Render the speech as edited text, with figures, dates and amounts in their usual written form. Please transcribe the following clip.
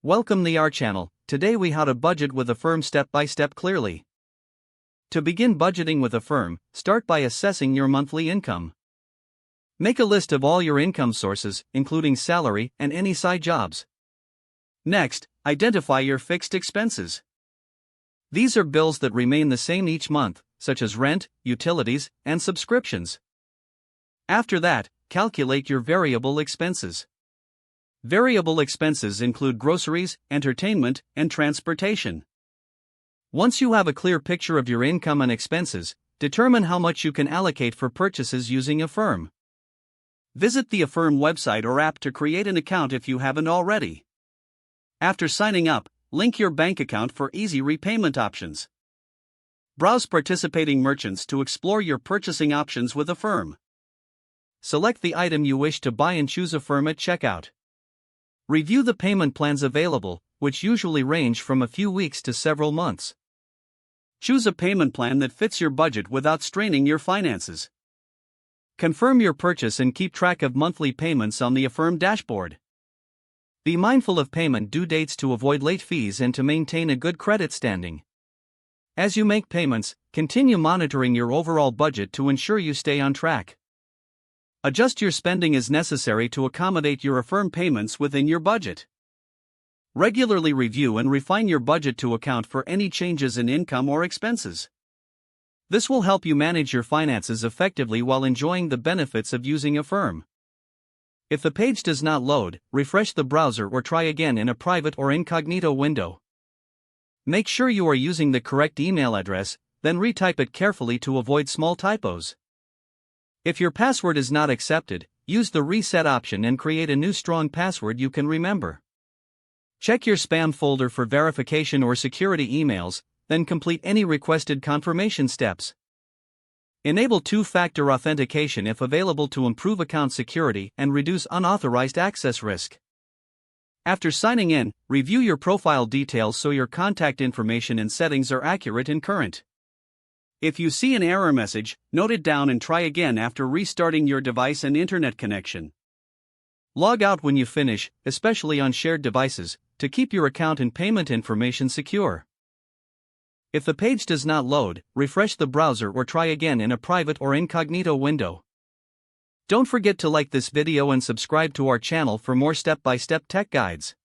Welcome to our channel. Today we how to budget with Affirm step by step clearly. To begin budgeting with Affirm, start by assessing your monthly income. Make a list of all your income sources, including salary and any side jobs. Next, identify your fixed expenses. These are bills that remain the same each month, such as rent, utilities, and subscriptions. After that, calculate your variable expenses. Variable expenses include groceries, entertainment, and transportation. Once you have a clear picture of your income and expenses, determine how much you can allocate for purchases using Affirm. Visit the Affirm website or app to create an account if you haven't already. After signing up, link your bank account for easy repayment options. Browse participating merchants to explore your purchasing options with Affirm. Select the item you wish to buy and choose Affirm at checkout. Review the payment plans available, which usually range from a few weeks to several months. Choose a payment plan that fits your budget without straining your finances. Confirm your purchase and keep track of monthly payments on the Affirm dashboard. Be mindful of payment due dates to avoid late fees and to maintain a good credit standing. As you make payments, continue monitoring your overall budget to ensure you stay on track. Adjust your spending as necessary to accommodate your Affirm payments within your budget. Regularly review and refine your budget to account for any changes in income or expenses. This will help you manage your finances effectively while enjoying the benefits of using Affirm. If the page does not load, refresh the browser or try again in a private or incognito window. Make sure you are using the correct email address, then retype it carefully to avoid small typos. If your password is not accepted, use the reset option and create a new strong password you can remember. Check your spam folder for verification or security emails, then complete any requested confirmation steps. Enable two-factor authentication if available to improve account security and reduce unauthorized access risk. After signing in, review your profile details so your contact information and settings are accurate and current. If you see an error message, note it down and try again after restarting your device and internet connection. Log out when you finish, especially on shared devices, to keep your account and payment information secure. If the page does not load, refresh the browser or try again in a private or incognito window. Don't forget to like this video and subscribe to our channel for more step-by-step tech guides.